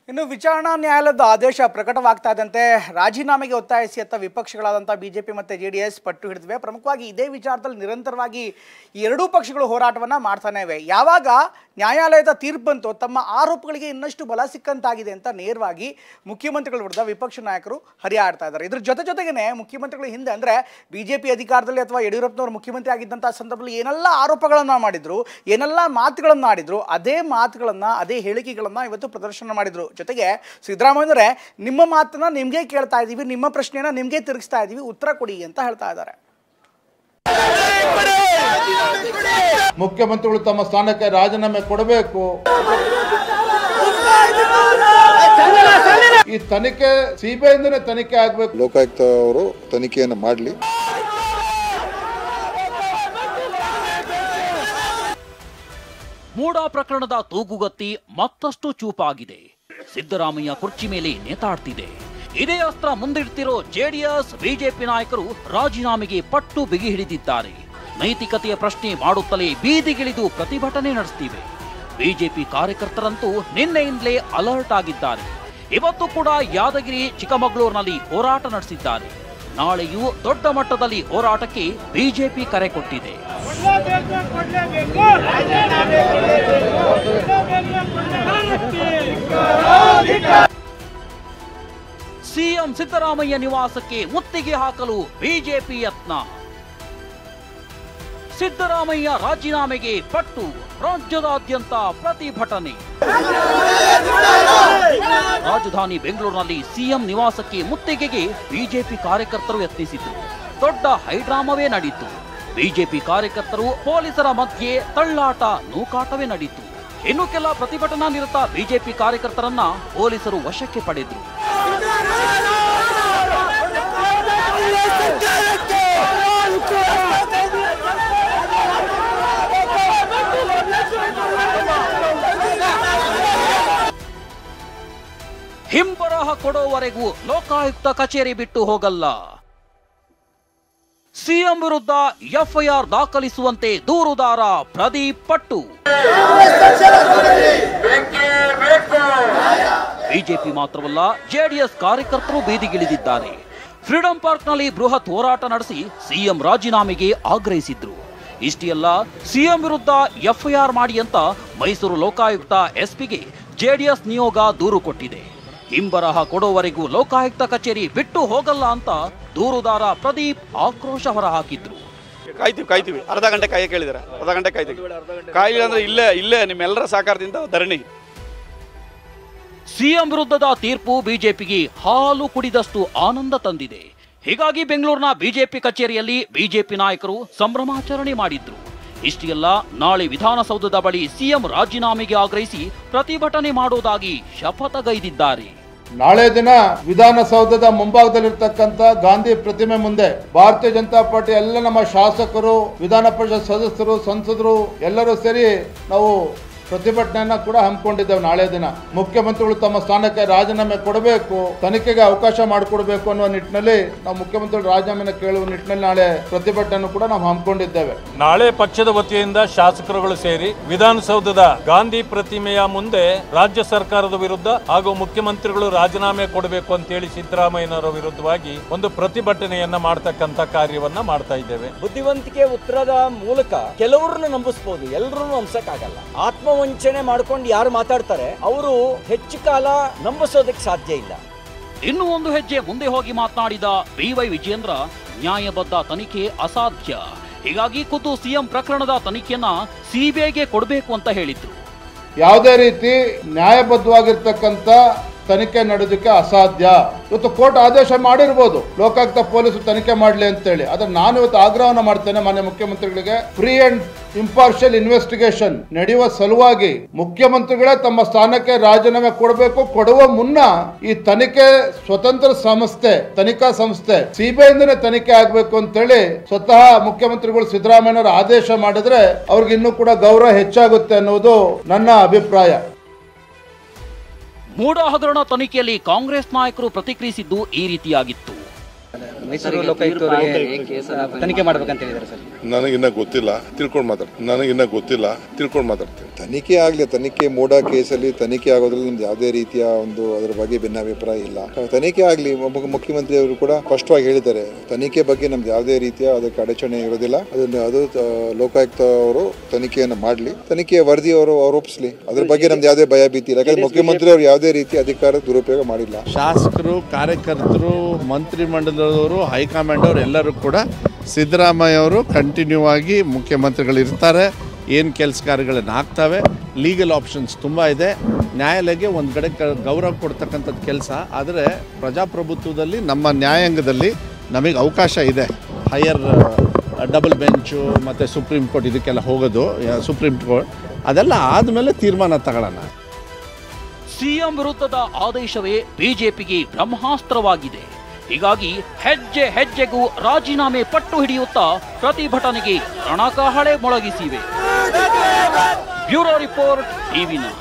ಇನ್ನು ವಿಚಾರಣಾ ನ್ಯಾಯಾಲಯದ ಆದೇಶ ಪ್ರಕಟವಾಗ್ತಾ ಇದ್ದಂತೆ ರಾಜೀನಾಮೆಗೆ ಒತ್ತಾಯಿಸಿ ಅತ್ತ ವಿಪಕ್ಷಗಳಾದಂಥ ಬಿಜೆಪಿ ಮತ್ತು ಜೆಡಿಎಸ್ ಪಟ್ಟು ಹಿಡಿದಿವೆ. ಪ್ರಮುಖವಾಗಿ ಇದೇ ವಿಚಾರದಲ್ಲಿ ನಿರಂತರವಾಗಿ ಈ ಎರಡೂ ಪಕ್ಷಗಳು ಹೋರಾಟವನ್ನು ಮಾಡ್ತಾನೆ ಇವೆ. ಯಾವಾಗ ನ್ಯಾಯಾಲಯದ ತೀರ್ಪು ಬಂತು ತಮ್ಮ ಆರೋಪಗಳಿಗೆ ಇನ್ನಷ್ಟು ಬಲ ಸಿಕ್ಕಂತಾಗಿದೆ ಅಂತ ನೇರವಾಗಿ ಮುಖ್ಯಮಂತ್ರಿಗಳ ವಿರುದ್ಧ ವಿಪಕ್ಷ ನಾಯಕರು ಹರಿಯಾಡ್ತಾ ಇದ್ದಾರೆ. ಇದ್ರ ಜೊತೆಗೇನೆ ಮುಖ್ಯಮಂತ್ರಿಗಳ ಹಿಂದೆ ಅಂದರೆ ಬಿಜೆಪಿ ಅಧಿಕಾರದಲ್ಲಿ ಅಥವಾ ಯಡಿಯೂರಪ್ಪನವರು ಮುಖ್ಯಮಂತ್ರಿ ಆಗಿದ್ದಂಥ ಸಂದರ್ಭದಲ್ಲಿ ಏನೆಲ್ಲ ಆರೋಪಗಳನ್ನು ಮಾಡಿದ್ರು, ಏನೆಲ್ಲ ಮಾತುಗಳನ್ನು ಆಡಿದ್ರು, ಅದೇ ಮಾತುಗಳನ್ನು ಅದೇ ಹೇಳಿಕೆಗಳನ್ನು ಇವತ್ತು ಪ್ರದರ್ಶನ ಮಾಡಿದ್ರು. ಜೊತೆಗೆ ಸಿದ್ದರಾಮಯ್ಯನವರೇ ನಿಮ್ಮ ಮಾತನ್ನ ನಿಮಗೆ ಕೇಳ್ತಾ ಇದ್ದೀವಿ, ನಿಮ್ಮ ಪ್ರಶ್ನೆಯನ್ನ ನಿಮಗೆ ತಿರುಗಿಸ್ತಾ ಇದ್ದೀವಿ, ಉತ್ತರ ಕೊಡಿ ಅಂತ ಹೇಳ್ತಾ ಇದ್ದಾರೆ. ಮುಖ್ಯಮಂತ್ರಿಗಳು ತಮ್ಮ ಸ್ಥಾನಕ್ಕೆ ರಾಜೀನಾಮೆ ಕೊಡಬೇಕು. ಈ ತನಿಖೆ ಸಿಬಿಐ ತನಿಖೆ ಆಗಬೇಕು. ಲೋಕಾಯುಕ್ತ ಅವರು ತನಿಖೆಯನ್ನು ಮಾಡಲಿ. ಮೂಡಾ ಪ್ರಕರಣದ ತೂಗುಗತ್ತಿ ಮತ್ತಷ್ಟು ಚೂಪಾಗಿದೆ. ಸಿದ್ದರಾಮಯ್ಯ ಕುರ್ಚಿ ಮೇಲೆ ನೇತಾಡ್ತಿದೆ. ಇದೇ ಅಸ್ತ್ರ ಮುಂದಿಡ್ತಿರೋ ಜೆಡಿಎಸ್ ಬಿಜೆಪಿ ನಾಯಕರು ರಾಜೀನಾಮೆಗೆ ಪಟ್ಟು ಬಿಗಿ ಹಿಡಿದಿದ್ದಾರೆ. ನೈತಿಕತೆಯ ಪ್ರಶ್ನೆ ಮಾಡುತ್ತಲೇ ಬೀದಿಗಿಳಿದು ಪ್ರತಿಭಟನೆ ನಡೆಸ್ತಿವೆ. ಬಿಜೆಪಿ ಕಾರ್ಯಕರ್ತರಂತೂ ನಿನ್ನೆಯಿಂದಲೇ ಅಲರ್ಟ್ ಆಗಿದ್ದಾರೆ. ಇವತ್ತು ಕೂಡ ಯಾದಗಿರಿ, ಚಿಕ್ಕಮಗಳೂರಿನಲ್ಲಿ ಹೋರಾಟ ನಡೆಸಿದ್ದಾರೆ. ನಾಳೆಯೂ ದೊಡ್ಡ ಮಟ್ಟದಲ್ಲಿ ಹೋರಾಟಕ್ಕೆ ಬಿಜೆಪಿ ಕರೆ ಕೊಟ್ಟಿದೆ. ಸಿಎಂ ಸಿದ್ದರಾಮಯ್ಯ ನಿವಾಸಕ್ಕೆ ಮುತ್ತಿಗೆ ಹಾಕಲು ಬಿಜೆಪಿ ಯತ್ನ. ಸಿದ್ದರಾಮಯ್ಯ ರಾಜೀನಾಮೆಗೆ ಪಟ್ಟು, ರಾಜ್ಯದಾದ್ಯಂತ ಪ್ರತಿಭಟನೆ. ರಾಜಧಾನಿ ಬೆಂಗಳೂರಿನಲ್ಲಿ ಸಿಎಂ ನಿವಾಸಕ್ಕೆ ಮುತ್ತಿಗೆಗೆ ಬಿಜೆಪಿ ಕಾರ್ಯಕರ್ತರು ಯತ್ನಿಸಿದ್ರು. ದೊಡ್ಡ ಹೈಡ್ರಾಮವೇ ನಡೆಯಿತು. ಬಿಜೆಪಿ ಕಾರ್ಯಕರ್ತರು ಪೊಲೀಸರ ಮಧ್ಯೆ ತಳ್ಳಾಟ, ನೂಕಾಟವೇ ನಡೆಯಿತು. ಇನ್ನು ಕೆಲ ಪ್ರತಿಭಟನಾ ನಿರತ ಬಿಜೆಪಿ ಕಾರ್ಯಕರ್ತರನ್ನ ಪೊಲೀಸರು ವಶಕ್ಕೆ ಪಡೆದ್ರು. ಹಿಂಬರಹ ಕೊಡುವವರೆಗೂ ಲೋಕಾಯುಕ್ತ ಕಚೇರಿ ಬಿಟ್ಟು ಹೋಗಲ್ಲ. ಸಿಎಂ ವಿರುದ್ಧ ಎಫ್ಐಆರ್ ದಾಖಲಿಸುವಂತೆ ದೂರುದಾರ ಪ್ರದೀಪ್ ಪಟ್ಟು. ಬಿಜೆಪಿ ಮಾತ್ರವಲ್ಲ, ಜೆಡಿಎಸ್ ಕಾರ್ಯಕರ್ತರು ಬೀದಿಗಿಳಿದಿದ್ದಾರೆ. ಫ್ರೀಡಂ ಪಾರ್ಕ್ನಲ್ಲಿ ಬೃಹತ್ ಹೋರಾಟ ನಡೆಸಿ ಸಿಎಂ ರಾಜೀನಾಮೆಗೆ ಆಗ್ರಹಿಸಿದ್ರು. ಇಷ್ಟೇ ಅಲ್ಲ, ಸಿಎಂ ವಿರುದ್ಧ ಎಫ್ಐಆರ್ ಮಾಡಿ ಅಂತ ಮೈಸೂರು ಲೋಕಾಯುಕ್ತ ಎಸ್ಪಿಗೆ ಜೆಡಿಎಸ್ ನಿಯೋಗ ದೂರು ಕೊಟ್ಟಿದೆ. ಹಿಂಬರಹ ಕೊಡುವವರೆಗೂ ಲೋಕಾಯುಕ್ತ ಕಚೇರಿ ಬಿಟ್ಟು ಹೋಗಲ್ಲ ಅಂತ ದೂರುದಾರ ಪ್ರದೀಪ್ ಆಕ್ರೋಶ ಹೊರಹಾಕಿದ್ರು. ಕಾಯ್ತೀವಿ ಅರ್ಧ ಗಂಟೆ ಕಾಯ ಕೇಳಿದಾರೆ, ಅರ್ಧ ಗಂಟೆ ಕಾಯ್ಲಿಲ್ಲ ಅಂದ್ರೆ ಇಲ್ಲೇ ನಿಮ್ಮೆಲ್ಲರ ಸಹಕಾರದಿಂದ ಧರಣಿ. ಸಿಎಂ ವಿರುದ್ಧದ ತೀರ್ಪು ಬಿಜೆಪಿಗೆ ಹಾಲು ಕುಡಿದಷ್ಟು ಆನಂದ ತಂದಿದೆ. ಹೀಗಾಗಿ ಬೆಂಗಳೂರಿನ ಬಿಜೆಪಿ ಕಚೇರಿಯಲ್ಲಿ ಬಿಜೆಪಿ ನಾಯಕರು ಸಂಭ್ರಮಾಚರಣೆ ಮಾಡಿದ್ರು. ಇಷ್ಟೇ ಅಲ್ಲ, ನಾಳೆ ವಿಧಾನಸೌಧದ ಬಳಿ ಸಿಎಂ ರಾಜೀನಾಮೆಗೆ ಆಗ್ರಹಿಸಿ ಪ್ರತಿಭಟನೆ ಮಾಡುವುದಾಗಿ ಶಪಥಗೈದಿದ್ದಾರೆ. ನಾಳೆ ದಿನ ವಿಧಾನಸೌಧದ ಮುಂಭಾಗದಲ್ಲಿರ್ತಕ್ಕಂಥ ಗಾಂಧಿ ಪ್ರತಿಮೆ ಮುಂದೆ ಭಾರತೀಯ ಜನತಾ ಪಾರ್ಟಿ ಎಲ್ಲ ನಮ್ಮ ಶಾಸಕರು, ವಿಧಾನ ಪರಿಷತ್ ಸದಸ್ಯರು, ಸಂಸದರು ಎಲ್ಲರೂ ಸೇರಿ ನಾವು ಪ್ರತಿಭಟನೆಯನ್ನ ಕೂಡ ಹಮ್ಮಿಕೊಂಡಿದ್ದೇವೆ. ನಾಳೆ ದಿನ ಮುಖ್ಯಮಂತ್ರಿಗಳು ತಮ್ಮ ಸ್ಥಾನಕ್ಕೆ ರಾಜೀನಾಮೆ ಕೊಡಬೇಕು, ತನಿಖೆಗೆ ಅವಕಾಶ ಮಾಡಿಕೊಡ್ಬೇಕು ಅನ್ನುವ ನಿಟ್ಟಿನಲ್ಲಿ ನಾವು ಮುಖ್ಯಮಂತ್ರಿಗಳು ರಾಜೀನಾಮೆನ ಕೇಳುವ ನಿಟ್ಟಿನಲ್ಲಿ ನಾಳೆ ಪ್ರತಿಭಟನೆ ಕೂಡ ನಾವು ಹಮ್ಮಿಕೊಂಡಿದ್ದೇವೆ. ನಾಳೆ ಪಕ್ಷದ ವತಿಯಿಂದ ಶಾಸಕರುಗಳು ಸೇರಿ ವಿಧಾನಸೌಧದ ಗಾಂಧಿ ಪ್ರತಿಮೆಯ ಮುಂದೆ ರಾಜ್ಯ ಸರ್ಕಾರದ ವಿರುದ್ಧ ಹಾಗೂ ಮುಖ್ಯಮಂತ್ರಿಗಳು ರಾಜೀನಾಮೆ ಕೊಡಬೇಕು ಅಂತೇಳಿ ಸಿದ್ದರಾಮಯ್ಯನವರ ವಿರುದ್ಧವಾಗಿ ಒಂದು ಪ್ರತಿಭಟನೆಯನ್ನ ಮಾಡತಕ್ಕಂತ ಕಾರ್ಯವನ್ನ ಮಾಡ್ತಾ ಇದ್ದೇವೆ. ಬುದ್ಧಿವಂತಿಕೆ ಉತ್ತರದ ಮೂಲಕ ಕೆಲವರನ್ನು ನಂಬಿಸಬಹುದು, ಎಲ್ಲರನ್ನು ನಂಬಿಸಕ್ಕಾಗಲ್ಲ. ಆತ್ಮವಂಚನೆ ಮಾಡ್ಕೊಂಡು ಯಾರು ಮಾತಾಡ್ತಾರೆ ಅವರು ಹೆಚ್ಚು ಕಾಲ ನಂಬಿಸೋದಕ್ಕೆ ಸಾಧ್ಯ ಇಲ್ಲ. ಇನ್ನು ಒಂದು ಹೆಜ್ಜೆ ಮುಂದೆ ಹೋಗಿ ಮಾತನಾಡಿದ ಬಿವೈ ವಿಜೇಂದ್ರ, ನ್ಯಾಯಬದ್ಧ ತನಿಖೆ ಅಸಾಧ್ಯ, ಹೀಗಾಗಿ ಖುದ್ದು ಸಿಎಂ ಪ್ರಕರಣದ ತನಿಖೆಯನ್ನ ಸಿಬಿಐಗೆ ಕೊಡಬೇಕು ಅಂತ ಹೇಳಿದ್ರು. ಯಾವುದೇ ರೀತಿ ನ್ಯಾಯಬದ್ಧವಾಗಿರ್ತಕ್ಕಂಥ ತನಿಖೆ ನಡೆಯೋದಕ್ಕೆ ಅಸಾಧ್ಯ. ಇವತ್ತು ಕೋರ್ಟ್ ಆದೇಶ ಮಾಡಿರ್ಬೋದು ಲೋಕಾಯುಕ್ತ ಪೊಲೀಸರು ತನಿಖೆ ಮಾಡಲಿ ಅಂತೇಳಿ, ಆದ್ರೆ ನಾನು ಇವತ್ತು ಆಗ್ರಹವನ್ನು ಮಾಡ್ತೇನೆ ಮಾನ್ಯ ಮುಖ್ಯಮಂತ್ರಿಗಳಿಗೆ, ಫ್ರೀ ಅಂಡ್ ಇಂಪಾರ್ಷಿಯಲ್ ಇನ್ವೆಸ್ಟಿಗೇಷನ್ ನಡೆಯುವ ಸಲುವಾಗಿ ಮುಖ್ಯಮಂತ್ರಿಗಳೇ ತಮ್ಮ ಸ್ಥಾನಕ್ಕೆ ರಾಜೀನಾಮೆ ಕೊಡಬೇಕು. ಕೊಡುವ ಮುನ್ನ ಈ ತನಿಖೆ ಸ್ವತಂತ್ರ ಸಂಸ್ಥೆ, ತನಿಖಾ ಸಂಸ್ಥೆ ಸಿಬಿಐ ತನಿಖೆ ಆಗಬೇಕು ಅಂತೇಳಿ ಸ್ವತಃ ಮುಖ್ಯಮಂತ್ರಿಗಳು ಸಿದ್ದರಾಮಯ್ಯನವರು ಆದೇಶ ಮಾಡಿದ್ರೆ ಅವ್ರಿಗೆ ಇನ್ನೂ ಕೂಡ ಗೌರವ ಹೆಚ್ಚಾಗುತ್ತೆ ಅನ್ನೋದು ನನ್ನ ಅಭಿಪ್ರಾಯ. ಮೂಡಾ ಹಗರಣ ತನಿಖೆಯಲ್ಲಿ ಕಾಂಗ್ರೆಸ್ ನಾಯಕರು ಪ್ರತಿಕ್ರಿಯಿಸಿದ್ದು ಈ ರೀತಿಯಾಗಿತ್ತು. ಮೈಸೂರು ಲೋಕಾಯುಕ್ತರಿಗೆ ತನಿಖೆ ಮಾಡ್ಬೇಕಂತ ಹೇಳಿದ್ದಾರೆ ಸರ್. ನನಗಿನ್ನ ಗೊತ್ತಿಲ್ಲ, ತಿಳ್ಕೊಂಡು ಮಾತಾಡ್ತೀನಿ. ತನಿಖೆ ಆಗಲಿ, ತನಿಖೆ ಮೋಡ ಕೇಸಲ್ಲಿ ತನಿಖೆ ಆಗೋದ್ರಲ್ಲಿ ನಮ್ದು ಯಾವುದೇ ರೀತಿಯ ಅದರ ಬಗ್ಗೆ ಭಿನ್ನಾಭಿಪ್ರಾಯ ಇಲ್ಲ. ತನಿಖೆ ಆಗಲಿ, ಮುಖ್ಯಮಂತ್ರಿ ಅವರು ಕೂಡ ಸ್ಪಷ್ಟವಾಗಿ ಹೇಳಿದ್ದಾರೆ, ತನಿಖೆ ಬಗ್ಗೆ ನಮ್ದು ಯಾವುದೇ ರೀತಿಯ ಅದಕ್ಕೆ ಅಡಚಣೆ ಇರೋದಿಲ್ಲ. ಅದು ಲೋಕಾಯುಕ್ತ ಅವರು ತನಿಖೆಯನ್ನು ಮಾಡಲಿ, ತನಿಖೆಯ ವರದಿ ಅವರು ಆರೋಪಿಸಲಿ, ಅದ್ರ ಬಗ್ಗೆ ನಮ್ದು ಯಾವುದೇ ಭಯ ಭೀತಿ ಇಲ್ಲ. ಯಾಕಂದ್ರೆ ಮುಖ್ಯಮಂತ್ರಿ ಅವರು ಯಾವುದೇ ರೀತಿ ಅಧಿಕಾರ ದುರುಪಯೋಗ ಮಾಡಿಲ್ಲ. ಶಾಸಕರು, ಕಾರ್ಯಕರ್ತರು, ಮಂತ್ರಿಮಂಡಲದವರು, ಹೈಕಮಾಂಡ್ ಅವರು ಎಲ್ಲರೂ ಕೂಡ ಸಿದ್ದರಾಮಯ್ಯ ಅವರು ಕಂಟಿನ್ಯೂ ಆಗಿ ಮುಖ್ಯಮಂತ್ರಿಗಳು ಇರ್ತಾರೆ. ಏನು ಕೆಲಸ ಕಾರ್ಯಗಳನ್ನು ಆಗ್ತವೆ, ಲೀಗಲ್ ಆಪ್ಷನ್ಸ್ ತುಂಬ ಇದೆ. ನ್ಯಾಯಾಲಯಕ್ಕೆ ಒಂದು ಕಡೆ ಗೌರವ ಕೊಡ್ತಕ್ಕಂಥದ್ದು ಕೆಲಸ. ಆದರೆ ಪ್ರಜಾಪ್ರಭುತ್ವದಲ್ಲಿ, ನಮ್ಮ ನ್ಯಾಯಾಂಗದಲ್ಲಿ ನಮಗೆ ಅವಕಾಶ ಇದೆ. ಹೈಯರ್ ಡಬಲ್ ಬೆಂಚು ಮತ್ತು ಸುಪ್ರೀಂ ಕೋರ್ಟ್ ಇದಕ್ಕೆಲ್ಲ ಹೋಗೋದು, ಸುಪ್ರೀಂ ಕೋರ್ಟ್ ಅದೆಲ್ಲ ಆದಮೇಲೆ ತೀರ್ಮಾನ ತಗೊಳ್ಳೋಣ. ಸಿಎಂ ವಿರುದ್ಧದ ಆದೇಶವೇ ಬಿಜೆಪಿಗೆ ಬ್ರಹ್ಮಾಸ್ತ್ರವಾಗಿದೆ. ಹೀಗಾಗಿ ಹೆಜ್ಜೆ ಹೆಜ್ಜೆಗೂ ರಾಜೀನಾಮೆ ಪಟ್ಟು ಹಿಡಿಯುತ್ತಾ ಪ್ರತಿಭಟನೆಗೆ ರಣಕಹಳೆ ಮೊಳಗಿಸಿವೆ. Bureau report, ಟಿವಿ9.